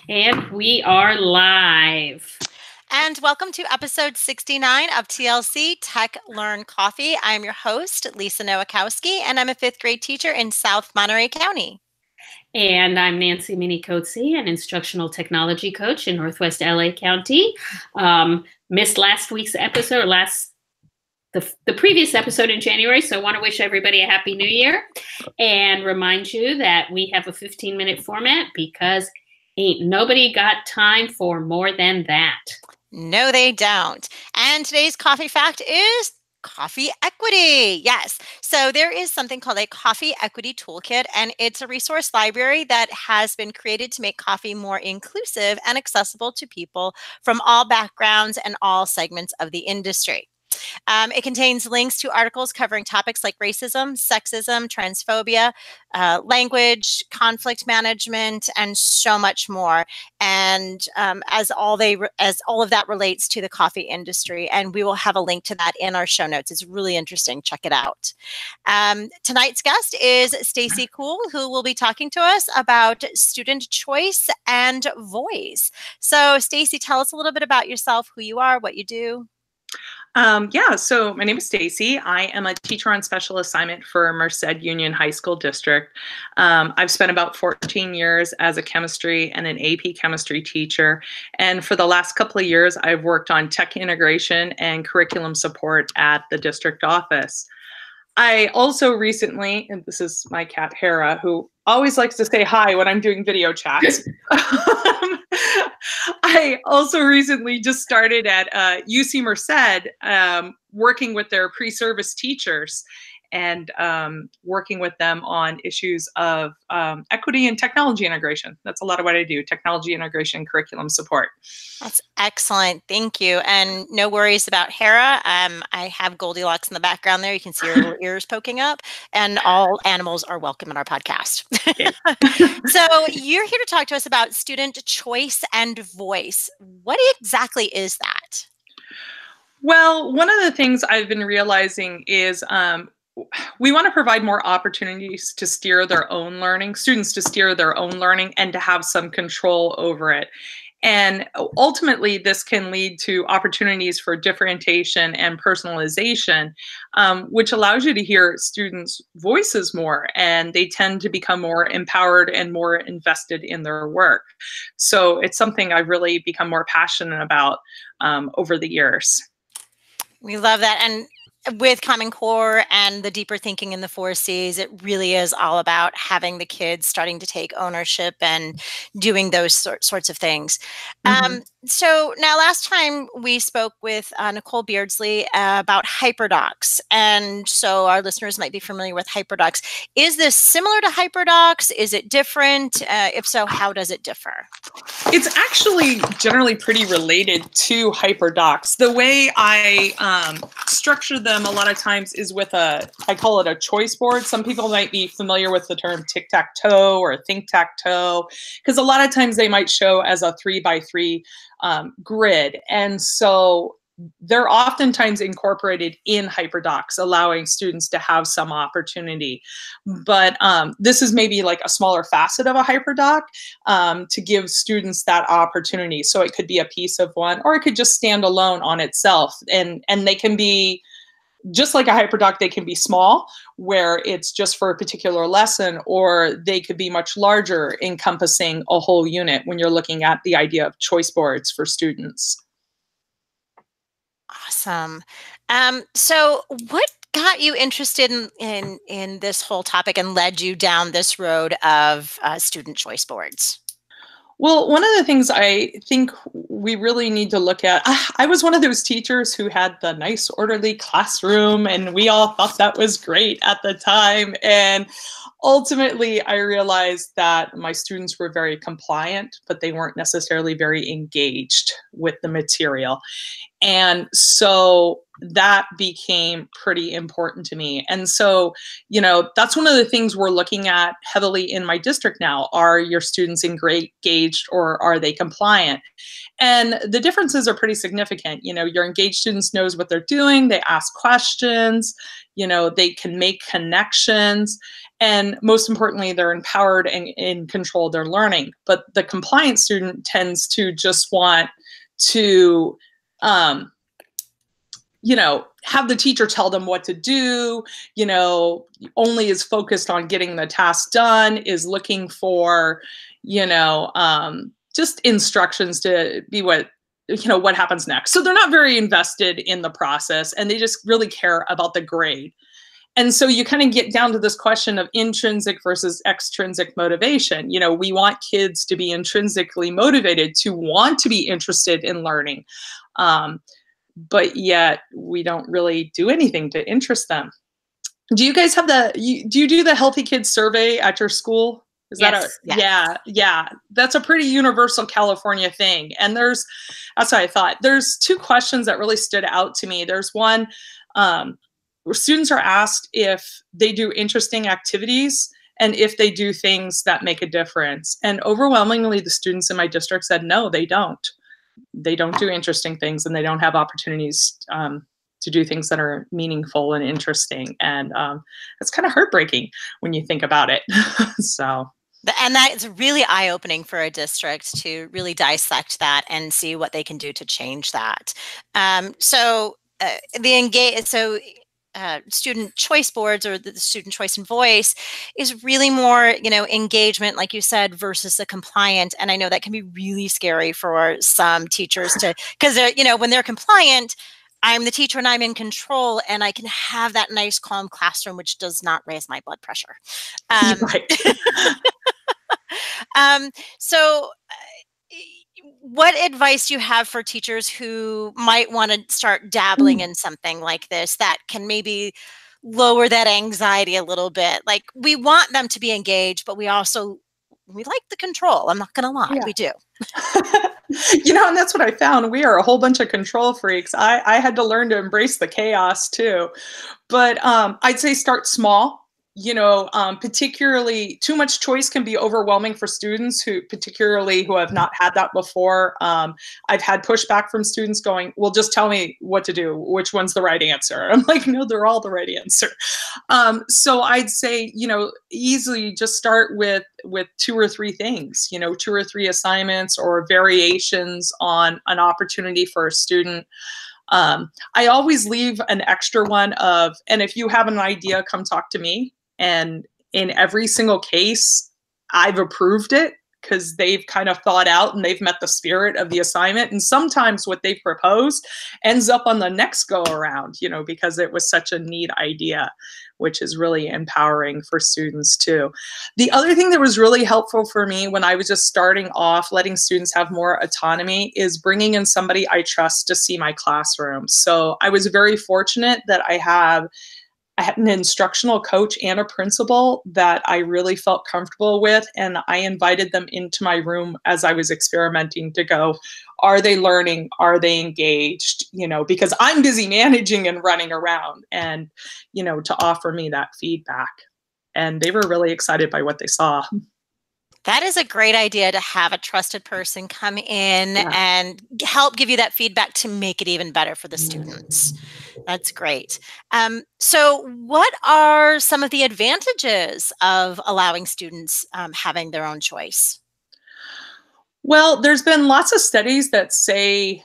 And we are live. And welcome to episode 69 of TLC Tech Learn Coffee. I'm your host, Lisa Nowakowski, and I'm a fifth grade teacher in South Monterey County. And I'm Nancy Mini-Coetzee, an instructional technology coach in Northwest LA County. Missed last week's episode, the previous episode in January, so I want to wish everybody a happy new year and remind you that we have a 15-minute format because ain't nobody got time for more than that. No, they don't. And today's coffee fact is coffee equity. Yes. So there is something called a coffee equity toolkit, and it's a resource library that has been created to make coffee more inclusive and accessible to people from all backgrounds and all segments of the industry. It contains links to articles covering topics like racism, sexism, transphobia, language, conflict management, and so much more. And as all of that relates to the coffee industry, and we will have a link to that in our show notes. It's really interesting. Check it out. Tonight's guest is Stacey, who will be talking to us about student choice and voice. So, Stacey, tell us a little bit about yourself, who you are, what you do. So my name is Stacey. I am a teacher on special assignment for Merced Union High School District. I've spent about 14 years as a chemistry and an AP chemistry teacher. And for the last couple of years, I've worked on tech integration and curriculum support at the district office. I also recently, and this is my cat Hera, who always likes to say hi when I'm doing video chats. I also recently just started at UC Merced, working with their pre-service teachers and working with them on issues of equity and technology integration. That's a lot of what I do, technology integration, curriculum support. That's excellent. Thank you. And no worries about Hera. I have Goldilocks in the background there. You can see her little ears poking up, and all animals are welcome in our podcast. So you're here to talk to us about student choice and voice. What exactly is that? Well, one of the things I've been realizing is we want to provide more opportunities to steer their own learning, students to steer their own learning and to have some control over it. And ultimately, this can lead to opportunities for differentiation and personalization, which allows you to hear students' voices more, and they tend to become more empowered and more invested in their work. So it's something I've really become more passionate about over the years. We love that. And with Common Core and the deeper thinking in the 4 C's, it really is all about having the kids starting to take ownership and doing those sorts of things. Mm-hmm. So now last time we spoke with Nicole Beardsley about HyperDocs. And so our listeners might be familiar with HyperDocs. Is this similar to HyperDocs? Is it different? If so, how does it differ? It's actually generally pretty related to HyperDocs. The way I structure them a lot of times is with I call it a choice board. Some people might be familiar with the term tic-tac-toe or think-tac-toe, because a lot of times they might show as a 3x3 grid. And so they're oftentimes incorporated in HyperDocs, allowing students to have some opportunity. But this is maybe like a smaller facet of a HyperDoc to give students that opportunity. So it could be a piece of one, or it could just stand alone on itself. And they can be, just like a HyperDoc, they can be small, where it's just for a particular lesson, or they could be much larger, encompassing a whole unit when you're looking at the idea of choice boards for students. Awesome. So what got you interested in this whole topic and led you down this road of student choice boards? Well, one of the things I think we really need to look at, I was one of those teachers who had the nice orderly classroom, and we all thought that was great at the time. And ultimately, I realized that my students were very compliant, but they weren't necessarily very engaged with the material. And so that became pretty important to me. And so, you know, that's one of the things we're looking at heavily in my district now. Are your students engaged, or are they compliant? And the differences are pretty significant. You know, your engaged students knows what they're doing. They ask questions, you know, they can make connections. And most importantly, they're empowered and in control of their learning. But the compliant student tends to just want to, have the teacher tell them what to do, only is focused on getting the task done, is looking for, just instructions to be what happens next. So they're not very invested in the process, and they just really care about the grade. And so you kind of get down to this question of intrinsic versus extrinsic motivation. We want kids to be intrinsically motivated, to want to be interested in learning. But yet we don't really do anything to interest them. Do you guys have do you do the Healthy Kids survey at your school? Is Yes, that yes. Yeah. That's a pretty universal California thing. And that's what I thought. There's two questions that really stood out to me. There's one where students are asked if they do interesting activities and if they do things that make a difference. And overwhelmingly, the students in my district said, no, they don't. They don't do interesting things, and they don't have opportunities to do things that are meaningful and interesting. And it's kind of heartbreaking when you think about it. And that is really eye-opening for a district to really dissect that and see what they can do to change that. Student choice boards, or the student choice and voice, is really more, engagement, like you said, versus the compliant. And I know that can be really scary for some teachers because they're, when they're compliant, I'm the teacher and I'm in control, and I can have that nice, calm classroom, which does not raise my blood pressure. Right. What advice do you have for teachers who might want to start dabbling in something like this that can maybe lower that anxiety a little bit? Like, we want them to be engaged, but we like the control. I'm not going to lie. Yeah. We do. And that's what I found. We are a whole bunch of control freaks. I had to learn to embrace the chaos too. But I'd say start small. Particularly too much choice can be overwhelming for students who have not had that before. I've had pushback from students going, well, just tell me what to do. Which one's the right answer? I'm like, no, they're all the right answer. So I'd say, easily just start with 2 or 3 things, 2 or 3 assignments or variations on an opportunity for a student. I always leave an extra one and if you have an idea, come talk to me. And in every single case, I've approved it because they've kind of thought out and they've met the spirit of the assignment. And sometimes what they've proposed ends up on the next go around, because it was such a neat idea, which is really empowering for students too. The other thing that was really helpful for me when I was just starting off, letting students have more autonomy, is bringing in somebody I trust to see my classroom. So I was very fortunate that I had an instructional coach and a principal that I really felt comfortable with. And I invited them into my room as I was experimenting to go, are they learning? Are they engaged? Because I'm busy managing and running around, and, to offer me that feedback. And they were really excited by what they saw. That is a great idea, to have a trusted person come in and help give you that feedback to make it even better for the students. That's great. So what are some of the advantages of allowing students having their own choice? Well, there's been lots of studies that say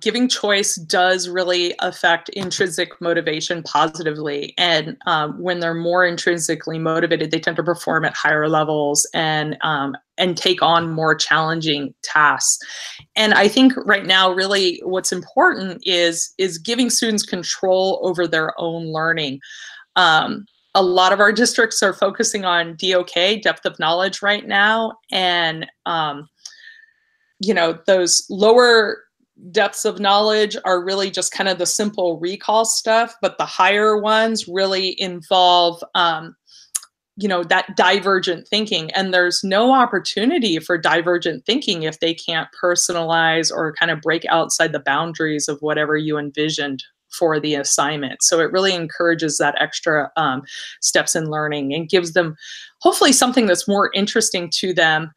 giving choice does really affect intrinsic motivation positively. And when they're more intrinsically motivated, they tend to perform at higher levels and take on more challenging tasks. And I think right now, really what's important is giving students control over their own learning. A lot of our districts are focusing on DOK, depth of knowledge, right now. And, those lower depths of knowledge are really just kind of the simple recall stuff, but the higher ones really involve, that divergent thinking. And there's no opportunity for divergent thinking if they can't personalize or kind of break outside the boundaries of whatever you envisioned for the assignment. So it really encourages that extra steps in learning and gives them hopefully something that's more interesting to them.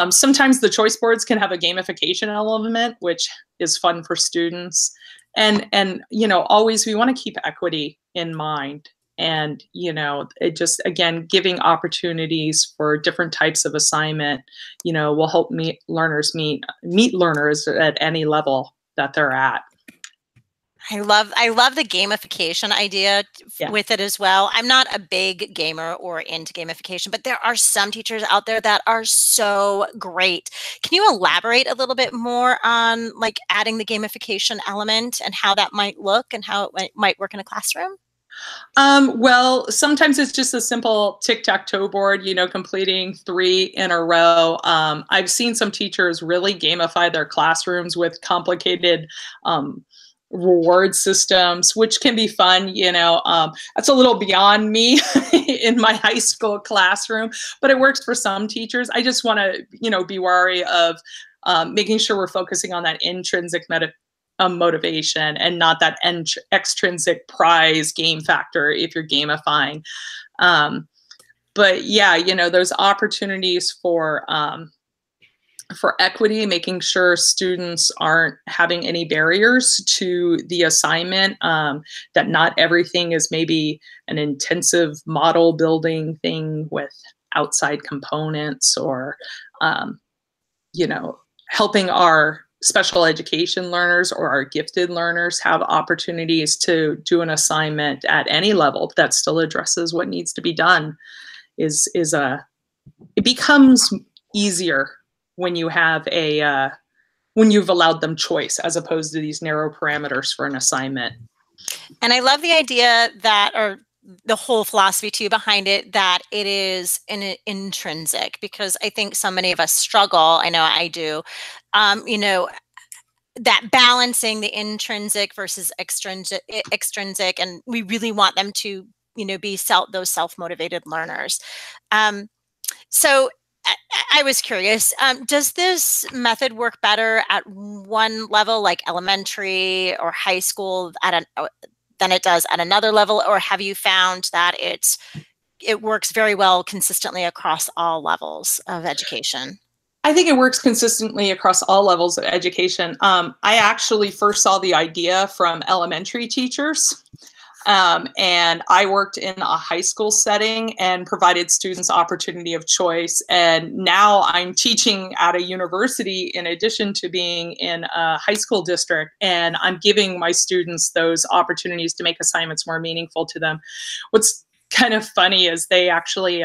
Sometimes the choice boards can have a gamification element, which is fun for students. And always we want to keep equity in mind. And, you know, it just, again, giving opportunities for different types of assignment, you know, will help learners meet learners at any level that they're at. I love the gamification idea with it as well. I'm not a big gamer or into gamification, but there are some teachers out there that are so great. Can you elaborate a little bit more on like adding the gamification element and how that might look and how it might work in a classroom? Well, sometimes it's just a simple tic-tac-toe board, you know, completing 3 in a row. I've seen some teachers really gamify their classrooms with complicated reward systems, which can be fun. You know, that's a little beyond me in my high school classroom, but it works for some teachers. I just want to, you know, be wary of making sure we're focusing on that intrinsic motivation and not that extrinsic prize game factor if you're gamifying. But yeah, you know, those opportunities for equity, making sure students aren't having any barriers to the assignment, that not everything is maybe an intensive model building thing with outside components, or, you know, helping our special education learners or our gifted learners have opportunities to do an assignment at any level that still addresses what needs to be done it becomes easier when you have when you've allowed them choice as opposed to these narrow parameters for an assignment. And I love the idea that, or the whole philosophy too behind it, that it is an intrinsic, because I think so many of us struggle. I know I do. You know, that balancing the intrinsic versus extrinsic, and we really want them to, you know, be those self-motivated learners. So I was curious, does this method work better at one level, like elementary or high school, than it does at another level? Or have you found that it works very well consistently across all levels of education? I think it works consistently across all levels of education. I actually first saw the idea from elementary teachers. And I worked in a high school setting and provided students opportunity of choice. And now I'm teaching at a university in addition to being in a high school district. And I'm giving my students those opportunities to make assignments more meaningful to them. What's kind of funny is they actually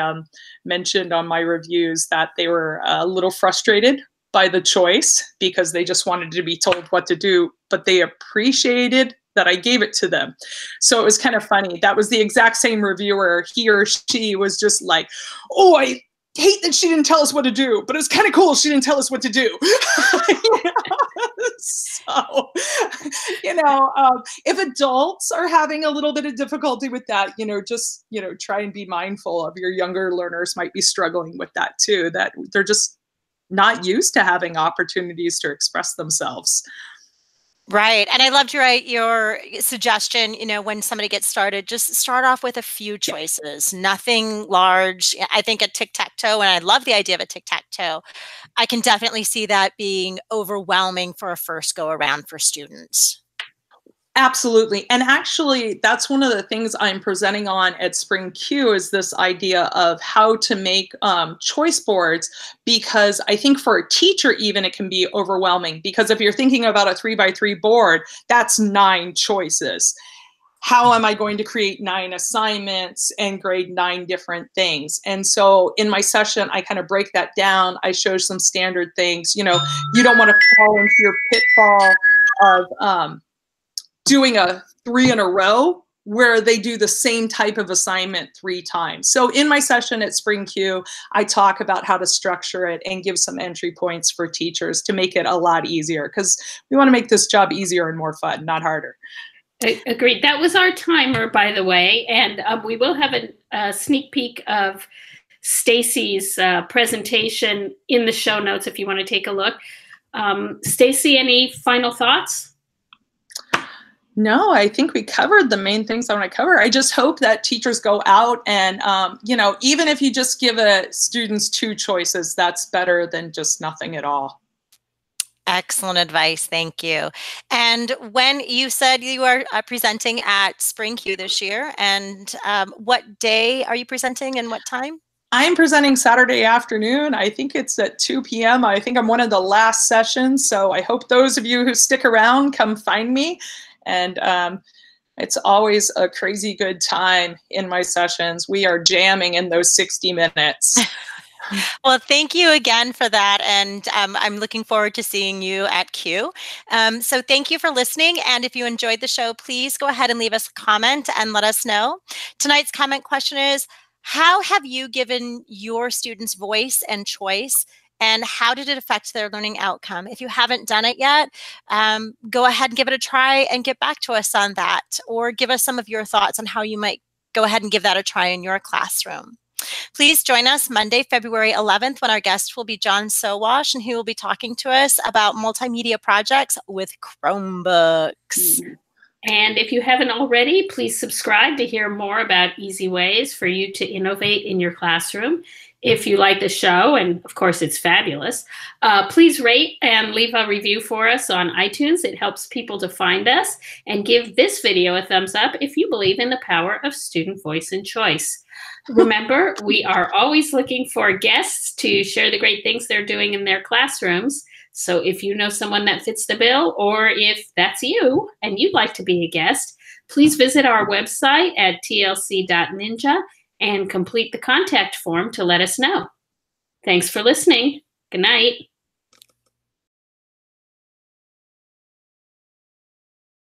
mentioned on my reviews that they were a little frustrated by the choice because they just wanted to be told what to do, but they appreciated that I gave it to them. So it was kind of funny. That was the exact same reviewer. He or she was just like, oh, I hate that she didn't tell us what to do, but it's kind of cool she didn't tell us what to do. So, you know, if adults are having a little bit of difficulty with that, you know, just, you know, try and be mindful of your younger learners might be struggling with that too, that they're just not used to having opportunities to express themselves. Right. And I loved your suggestion, you know, when somebody gets started, just start off with a few choices, nothing large. I think a tic-tac-toe, and I love the idea of a tic-tac-toe. I can definitely see that being overwhelming for a first go around for students. Absolutely. And actually, that's one of the things I'm presenting on at Spring Q is this idea of how to make choice boards, because I think for a teacher, even it can be overwhelming, because if you're thinking about a 3x3 board, that's 9 choices. How am I going to create 9 assignments and grade 9 different things? And so in my session, I kind of break that down. I show some standard things. You know, you don't want to fall into your pitfall of doing a 3 in a row where they do the same type of assignment 3 times. So in my session at Spring Q, I talk about how to structure it and give some entry points for teachers to make it a lot easier, because we want to make this job easier and more fun, not harder. Agreed. That was our timer, by the way, and we will have a sneak peek of Stacey's presentation in the show notes if you want to take a look. Stacey, any final thoughts? No, I think we covered the main things I want to cover. I just hope that teachers go out and, you know, even if you just give students 2 choices, that's better than just nothing at all. Excellent advice. Thank you. And when you said you are presenting at Spring Q this year, and what day are you presenting and what time? I'm presenting Saturday afternoon. I think it's at 2 p.m. I think I'm one of the last sessions. So I hope those of you who stick around come find me. And it's always a crazy good time in my sessions. We are jamming in those 60 minutes. Well, thank you again for that. And I'm looking forward to seeing you at Q. So thank you for listening. And if you enjoyed the show, please go ahead and leave us a comment and let us know. Tonight's comment question is, how have you given your students voice and choice? And how did it affect their learning outcome? If you haven't done it yet, go ahead and give it a try and get back to us on that. Or give us some of your thoughts on how you might go ahead and give that a try in your classroom. Please join us Monday, February 11th, when our guest will be John Sowash, and he will be talking to us about multimedia projects with Chromebooks. And if you haven't already, please subscribe to hear more about easy ways for you to innovate in your classroom. If you like the show, and of course it's fabulous, please rate and leave a review for us on iTunes. It helps people to find us. And give this video a thumbs up if you believe in the power of student voice and choice. Remember, we are always looking for guests to share the great things they're doing in their classrooms. So if you know someone that fits the bill, or if that's you and you'd like to be a guest, please visit our website at tlc.ninja and complete the contact form to let us know. Thanks for listening. Good night.